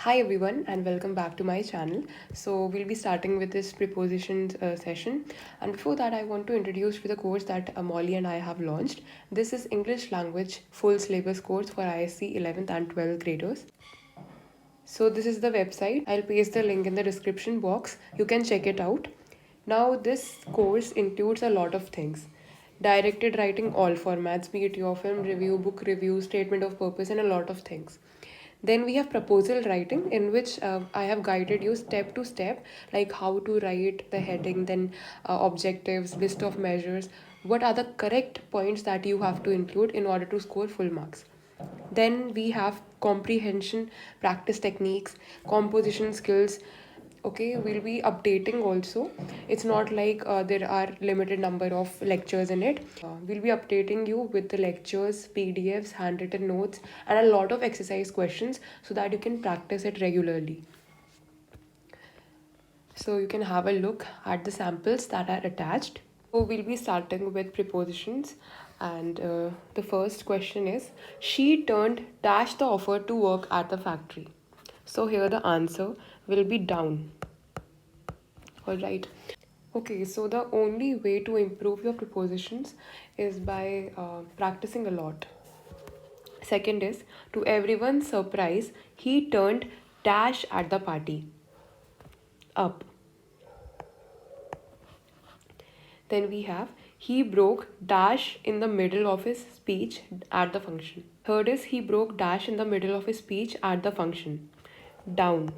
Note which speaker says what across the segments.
Speaker 1: Hi everyone and welcome back to my channel. So we'll be starting with this prepositions session, and before that I want to introduce you the course that Molly and I have launched. This is English language full syllabus course for ISC 11th and 12th graders. So this is the website. I'll paste the link in the description box. You can check it out. Now this course includes a lot of things. Directed writing all formats, be it your film review, book review, statement of purpose, and a lot of things. Then we have proposal writing, in which I have guided you step to step, like how to write the heading, then objectives, list of measures, what are the correct points that you have to include in order to score full marks. Then we have comprehension, practice techniques, composition skills. Okay, we'll be updating also. It's not like there are limited number of lectures in it. We'll be updating you with the lectures, PDFs, handwritten notes, and a lot of exercise questions so that you can practice it regularly. So you can have a look at the samples that are attached. So we'll be starting with prepositions, and the first question is, she turned dash the offer to work at the factory. So here the answer will be down. All right. Okay, so the only way to improve your prepositions is by practicing a lot. Second is, to everyone's surprise, he turned dash at the party. Up. Then we have, he broke dash in the middle of his speech at the function. Third is, he broke dash in the middle of his speech at the function. Down.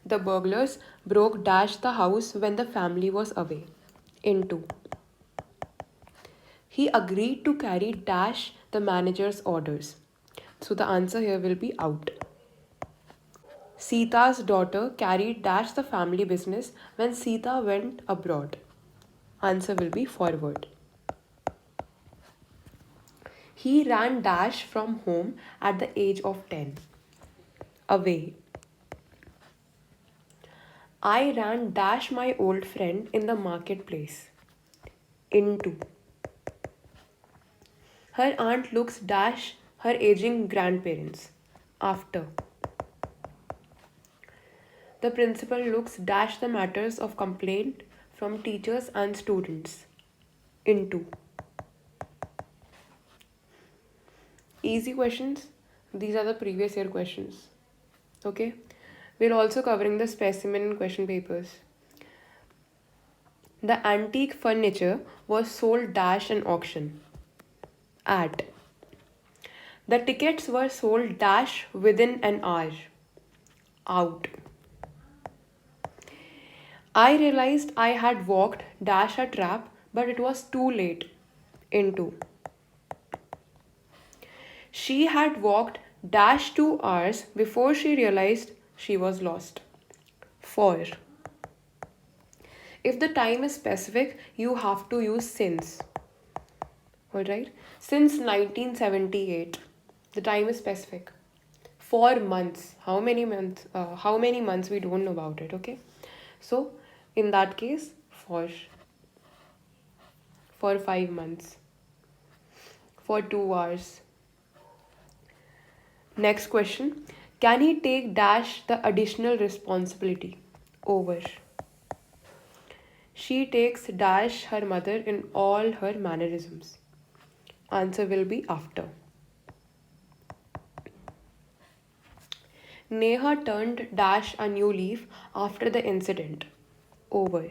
Speaker 1: The burglars broke dash the house when the family was away. Into. He agreed to carry dash the manager's orders. So the answer here will be out. Sita's daughter carried dash the family business when Sita went abroad. Answer will be forward. He ran dash from home at the age of 10. Away. I ran dash my old friend in the marketplace. Into. Her aunt looks dash her aging grandparents. After. The principal looks dash the matters of complaint from teachers and students. Into. Easy questions. These are the previous year questions. Okay. We're also covering the specimen question papers. The antique furniture was sold dash an auction. At. The tickets were sold dash within an hour. Out. I realized I had walked dash a trap, but it was too late. Into. She had walked dash 2 hours before she realized she was lost. For. If the time is specific, you have to use since. Alright? Since 1978. The time is specific. 4 months. How many months? How many months we don't know about it, okay? So, in that case, for 5 months. For 2 hours. Next question. Can he take dash the additional responsibility? Over. She takes dash her mother in all her mannerisms. Answer will be after. Neha turned dash a new leaf after the incident. Over.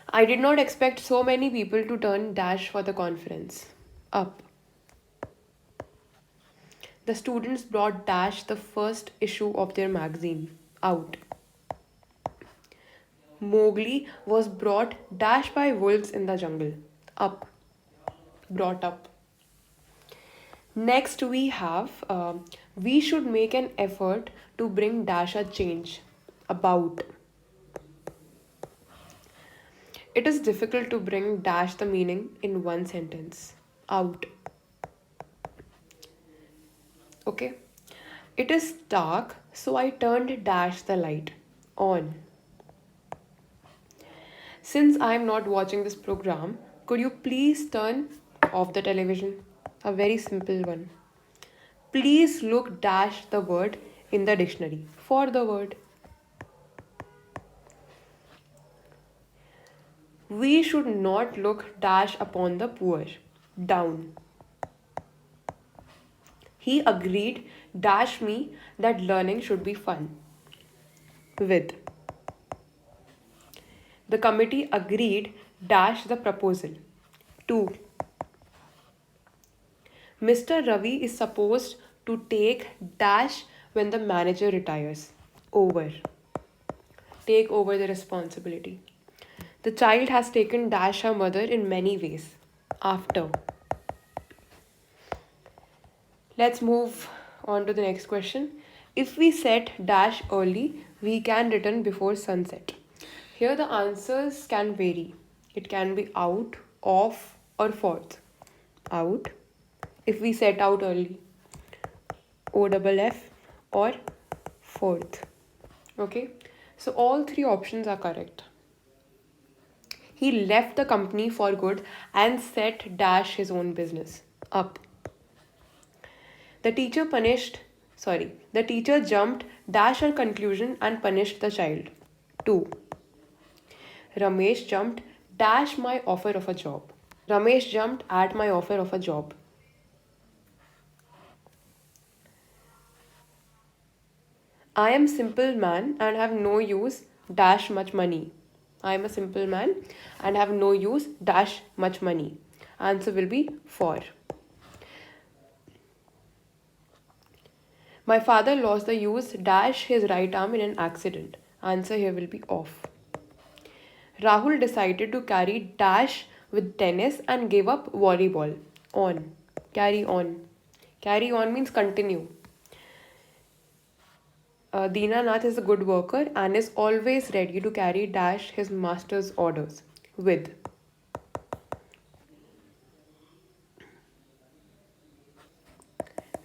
Speaker 1: I did not expect so many people to turn dash for the conference. Up. The students brought dash the first issue of their magazine. Out. Mowgli was brought dash by wolves in the jungle. Up. Brought up. Next we have, we should make an effort to bring dash a change. About. It is difficult to bring dash the meaning in one sentence. Out. Okay. It is dark, so I turned dash the light. On. Since I am not watching this program, could you please turn off the television? A very simple one. Please look dash the word in the dictionary for the word. We should not look dash upon the poor. Down. He agreed dash me that learning should be fun. With. The committee agreed dash the proposal. 2. Mr. Ravi is supposed to take dash when the manager retires. Over. Take over the responsibility. The child has taken dash her mother in many ways. After. Let's move on to the next question. If we set dash early, we can return before sunset. Here the answers can vary. It can be out, off, or fourth. Out. If we set out early. OFF or fourth. Okay. So all three options are correct. He left the company for good and set dash his own business. Up. The teacher the teacher jumped dash her conclusion and punished the child. 2. Ramesh jumped dash my offer of a job. Ramesh jumped at my offer of a job. I am simple man and have no use dash much money. I am a simple man and have no use dash much money. Answer will be 4. My father lost the use dash his right arm in an accident. Answer here will be off. Rahul decided to carry dash with tennis and gave up volleyball. On. Carry on. Carry on means continue. Dinanath is a good worker and is always ready to carry dash his master's orders. With.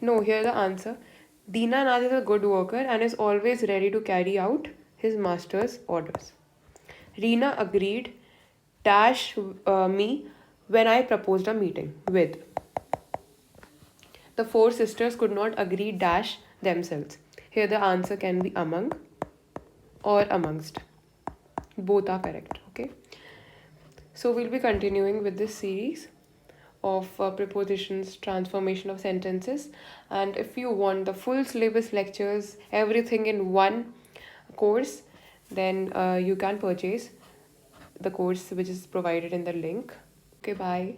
Speaker 1: No, here the answer. Dinanath is a good worker and is always ready to carry out his master's orders. Reena agreed dash me when I proposed a meeting. With. The 4 sisters could not agree dash themselves. Here the answer can be among or amongst. Both are correct. Okay. So we'll be continuing with this series of prepositions, transformation of sentences, and if you want the full syllabus lectures, everything in one course, then you can purchase the course which is provided in the link. Okay, bye.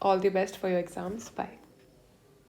Speaker 1: All the best for your exams. Bye.